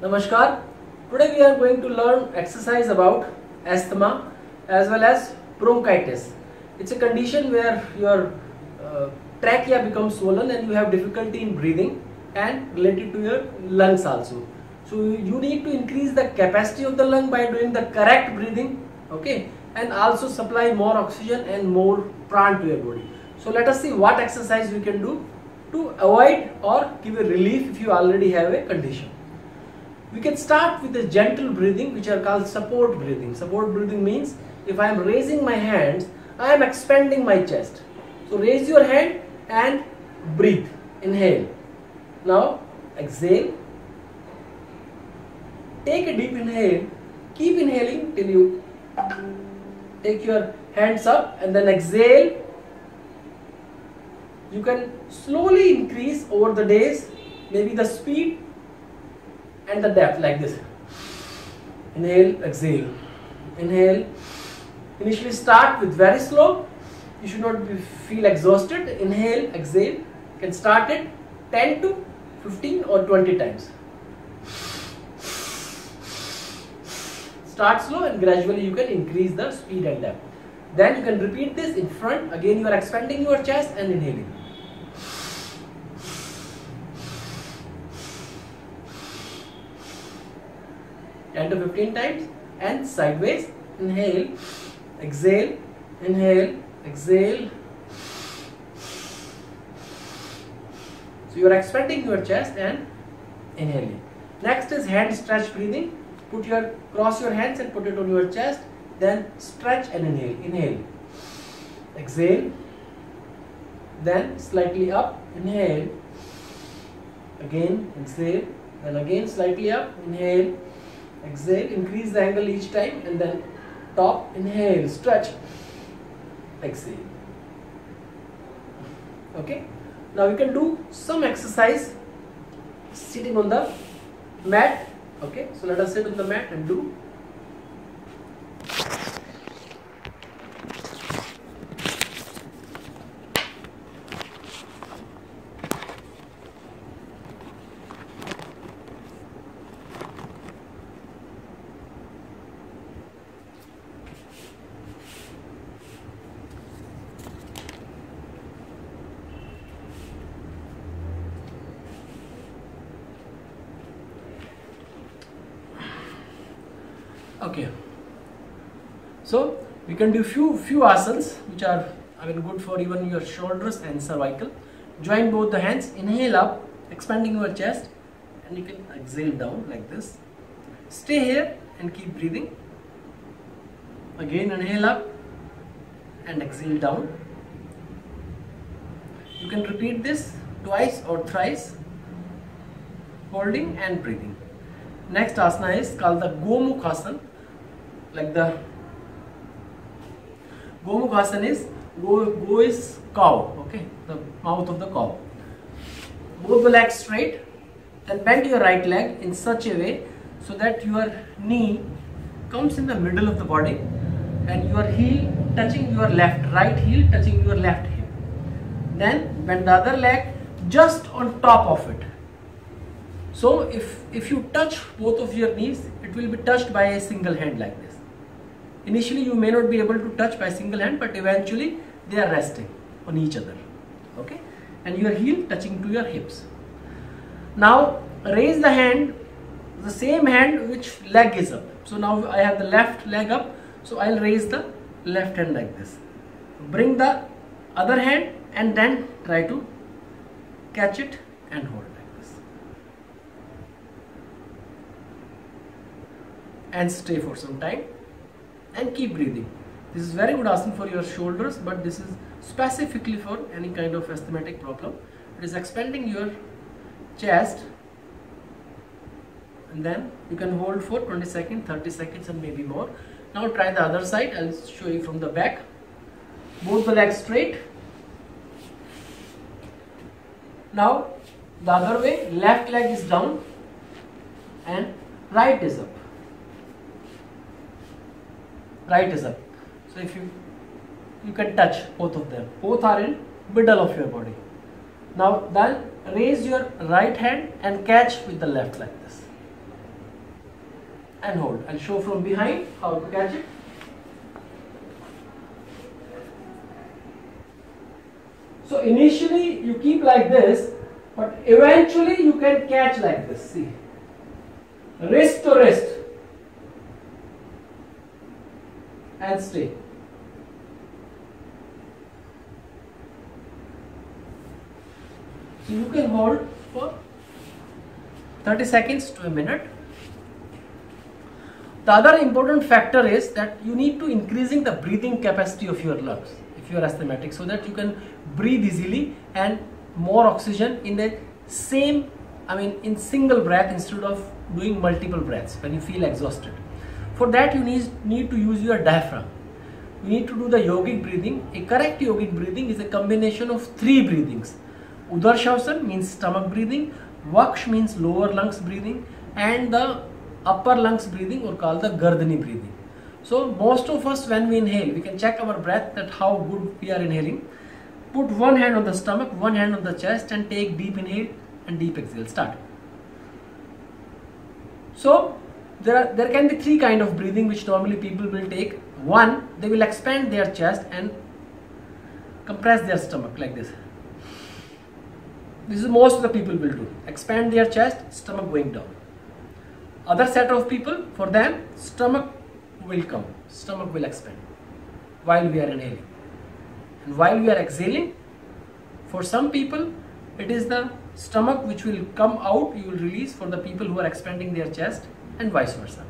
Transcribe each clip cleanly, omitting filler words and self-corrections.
Namaskar. Today we are going to learn exercise about asthma as well as bronchitis. It's a condition where your trachea becomes swollen and you have difficulty in breathing and related to your lungs also. So you need to increase the capacity of the lung by doing the correct breathing, okay, and also supply more oxygen and more prana to your body. So let us see what exercise we can do to avoid or give a relief if you already have a condition. We can start with the gentle breathing, which are called support breathing. Support breathing means if I am raising my hands, I am expanding my chest. So raise your hand and breathe. Inhale. Now exhale. Take a deep inhale. Keep inhaling till you take your hands up and then exhale. You can slowly increase over the days, maybe the speed and the depth, like this. Inhale, exhale. Inhale. Initially start with very slow. You should not feel exhausted. Inhale, exhale. You can start it 10 to 15 or 20 times. Start slow and gradually you can increase the speed and depth. Then you can repeat this in front. Again you are expanding your chest and inhaling. Ten to 15 times and sideways. Inhale, exhale, inhale, exhale. So you are expanding your chest and inhaling. Next is hand stretch breathing. Cross your hands and put it on your chest. Then stretch and inhale. Inhale, exhale. Then slightly up. Inhale. Again exhale. Then again slightly up. Inhale. Exhale, increase the angle each time and then top, inhale, stretch, exhale. Okay, now we can do some exercise sitting on the mat. Okay, so let us sit on the mat and do. Okay, so we can do few asanas which are good for even your shoulders and cervical. Join both the hands, inhale up, expanding your chest, and you can exhale down like this. Stay here and keep breathing. Again inhale up and exhale down. You can repeat this twice or thrice, holding and breathing. Next asana is called the Gomukhasana. Like the Gomukhasana is go is cow, okay, the mouth of the cow. Both the legs straight, then bend your right leg in such a way so that your knee comes in the middle of the body and your heel touching your right heel touching your left hip. Then bend the other leg just on top of it. So if you touch both of your knees, it will be touched by a single hand like this. Initially you may not be able to touch by single hand, but eventually they are resting on each other. Okay, and your heel touching to your hips. Now raise the hand, the same hand which leg is up. So now I have the left leg up, so I'll raise the left hand like this. Bring the other hand and then try to catch it and hold like this. And stay for some time and keep breathing. This is very good asana for your shoulders, but this is specifically for any kind of asthmatic problem. It is expanding your chest, and then you can hold for 20 seconds, 30 seconds and maybe more. Now try the other side. I'll show you from the back. Both the legs straight. Now the other way, left leg is down and right is up. Right is up. So if you can touch both of them. Both are in middle of your body. Now then raise your right hand and catch with the left like this. and hold. I'll show from behind how to catch it. So initially you keep like this, but eventually you can catch like this. See, wrist to wrist and stay. So you can hold for 30 seconds to a minute. The other important factor is that you need to increasing the breathing capacity of your lungs if you are asthmatic, so that you can breathe easily and more oxygen in the same, in single breath instead of doing multiple breaths when you feel exhausted. For that you need to use your diaphragm. You need to do the yogic breathing. A correct yogic breathing is a combination of 3 breathings. Udarshvasan means stomach breathing, Vaksh means lower lungs breathing, and the upper lungs breathing, or called the Gardani breathing. So most of us, when we inhale, we can check our breath, that how good we are inhaling. Put one hand on the stomach, one hand on the chest, and take deep inhale and deep exhale. Start. So there can be 3 kind of breathing which normally people will take. One, they will expand their chest and compress their stomach like this. This is most of the people will do. Expand their chest, stomach going down. Other set of people, for them, stomach will come, stomach will expand while we are inhaling. And while we are exhaling, for some people, it is the stomach which will come out, you will release, for the people who are expanding their chest, and vice versa.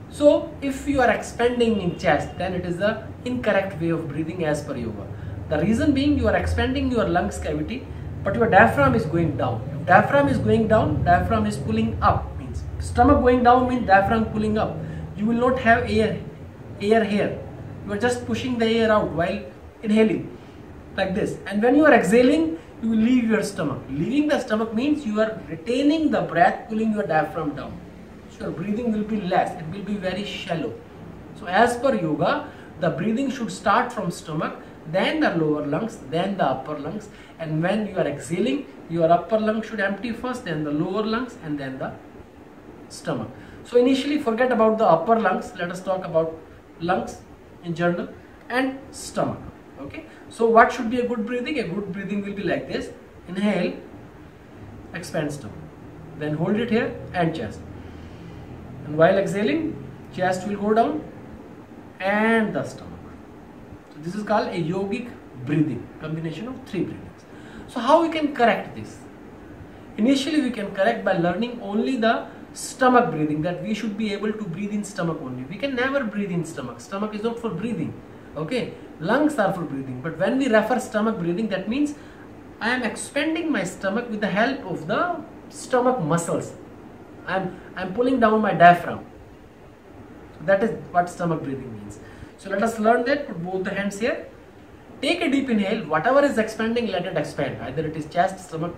So if you are expanding in chest, then it is the incorrect way of breathing as per yoga. The reason being, you are expanding your lungs cavity, but your diaphragm is going down. If diaphragm is going down, diaphragm is pulling up. Means stomach going down means diaphragm pulling up. You will not have air here. You are just pushing the air out while inhaling like this. And when you are exhaling, you will leave your stomach. Leaving the stomach means you are retaining the breath, pulling your diaphragm down. So your breathing will be less. It will be very shallow. So as per yoga, the breathing should start from stomach, then the lower lungs, then the upper lungs. And when you are exhaling, your upper lung should empty first, then the lower lungs, and then the stomach. So initially forget about the upper lungs. Let us talk about lungs in general and stomach. Okay. So what should be a good breathing? A good breathing will be like this. Inhale, expand stomach. Then hold it here and chest. And while exhaling, chest will go down and the stomach. So this is called a yogic breathing, combination of 3 breathings. So how we can correct this? Initially we can correct by learning only the stomach breathing, that we should be able to breathe in stomach only. We can never breathe in stomach. Stomach is not for breathing. Okay, lungs are for breathing. But when we refer stomach breathing, that means I am expanding my stomach with the help of the stomach muscles. I'm pulling down my diaphragm. So that is what stomach breathing means. So let us learn that. Put both the hands here. Take a deep inhale. Whatever is expanding, let it expand. Either it is chest, stomach,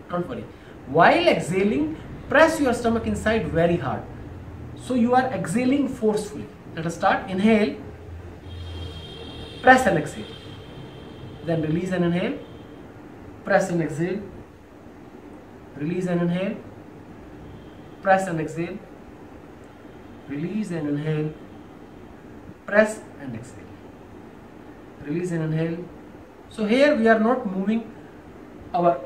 don't worry. While exhaling, press your stomach inside very hard. So you are exhaling forcefully. Let us start. Inhale. Press and exhale. Then release and inhale. Press and exhale. Release and inhale. Press and exhale. Release and inhale. Press and exhale. Release and inhale. So here we are not moving our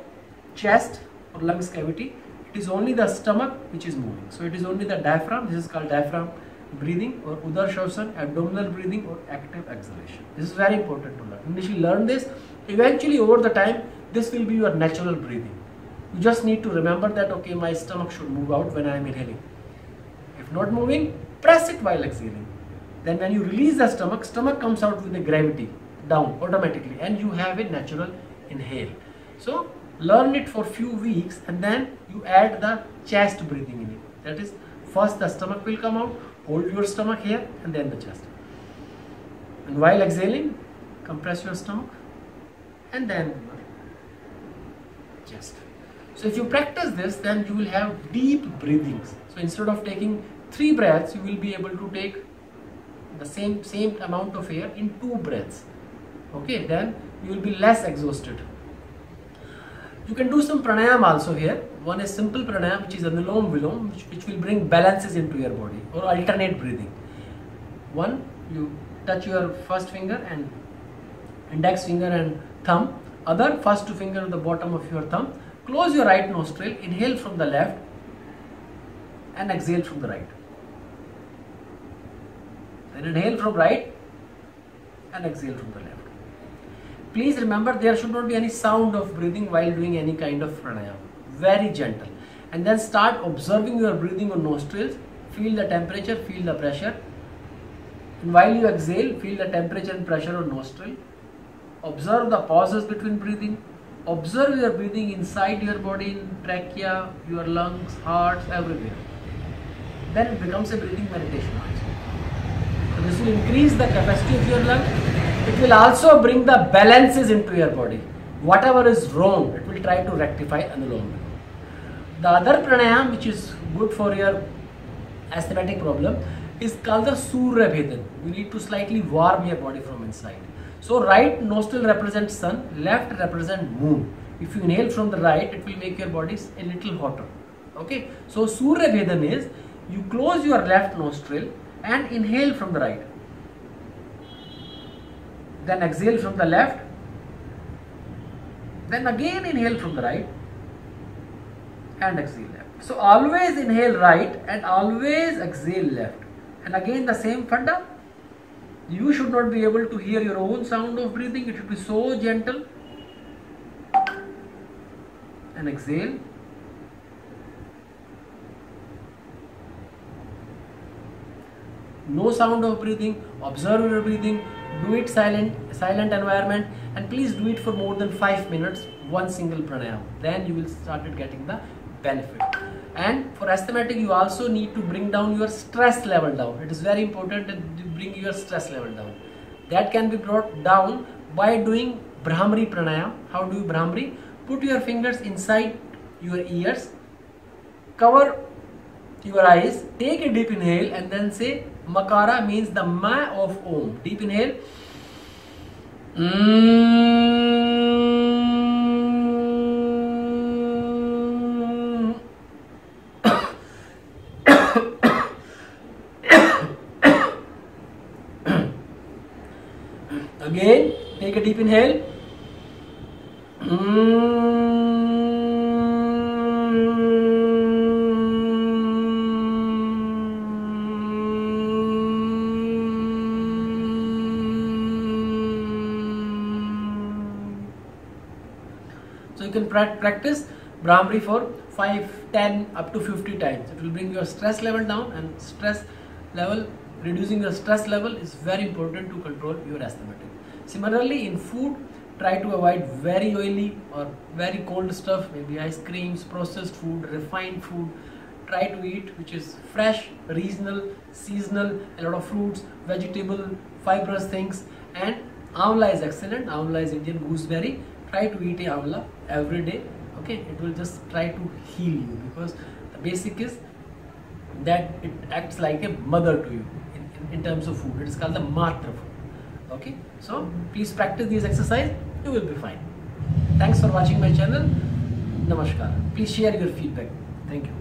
chest or lungs cavity. It is only the stomach which is moving. So it is only the diaphragm. This is called diaphragm breathing, or Udarshvasan, abdominal breathing, or active exhalation. This is very important to learn. Initially learn this. Eventually over the time, this will be your natural breathing. You just need to remember that, okay, my stomach should move out when I am inhaling. If not moving, press it while exhaling. Then when you release the stomach, stomach comes out with a gravity down automatically, and you have a natural inhale. So learn it for few weeks, and then you add the chest breathing in it. That is, first the stomach will come out, hold your stomach here, and then the chest. And while exhaling, compress your stomach, and then your chest. So if you practice this, then you will have deep breathings. So instead of taking 3 breaths, you will be able to take the same amount of air in 2 breaths. Okay, then you will be less exhausted. You can do some pranayam also here. One is simple pranayam, which is Anulom Vilom, which will bring balances into your body, or alternate breathing. One, you touch your first finger and index finger and thumb. Other, first two finger at the bottom of your thumb. Close your right nostril, inhale from the left and exhale from the right. Then inhale from right and exhale from the left. Please remember, there should not be any sound of breathing while doing any kind of pranayam. Very gentle. And then start observing your breathing on nostrils. Feel the temperature, feel the pressure. And while you exhale, feel the temperature and pressure on nostril. Observe the pauses between breathing. Observe your breathing inside your body, in trachea, your lungs, hearts, everywhere. Then it becomes a breathing meditation also. So this will increase the capacity of your lung. It will also bring the balances into your body. Whatever is wrong, it will try to rectify Anulom. The other pranayam, which is good for your asthmatic problem, is called the Surya Bhedan. You need to slightly warm your body from inside. So right nostril represents sun, left represents moon. If you inhale from the right, it will make your body a little hotter. Okay. So Surya Bhedan is, you close your left nostril and inhale from the right. Then exhale from the left. Then again inhale from the right and exhale left. So always inhale right and always exhale left. And again the same funda. You should not be able to hear your own sound of breathing. It should be so gentle. And exhale. No sound of breathing. Observe your breathing. Do it silent environment, and please do it for more than 5 minutes, one single pranayam. Then you will start getting the benefit. And for asthmatic, you also need to bring down your stress level down. It is very important that you bring your stress level down. That can be brought down by doing Bhramari pranayam. How do you Bhramari? Put your fingers inside your ears, cover your eyes, take a deep inhale and then say Makara, means the Ma of Om. Deep inhale. Again, take a deep inhale. So you can practice Bhramari for 5, 10, up to 50 times. It will bring your stress level down, and stress level, reducing your stress level is very important to control your asthmatic. Similarly, in food, try to avoid very oily or very cold stuff, maybe ice creams, processed food, refined food. Try to eat which is fresh, regional, seasonal, a lot of fruits, vegetable, fibrous things, and Amla is excellent. Amla is Indian gooseberry. Try to eat a Amla every day. Okay, it will just try to heal you, because the basic is that it acts like a mother to you in terms of food. It is called the Matra food. Okay, so please practice these exercises, you will be fine. Thanks for watching my channel. Namaskar. Please share your feedback. Thank you.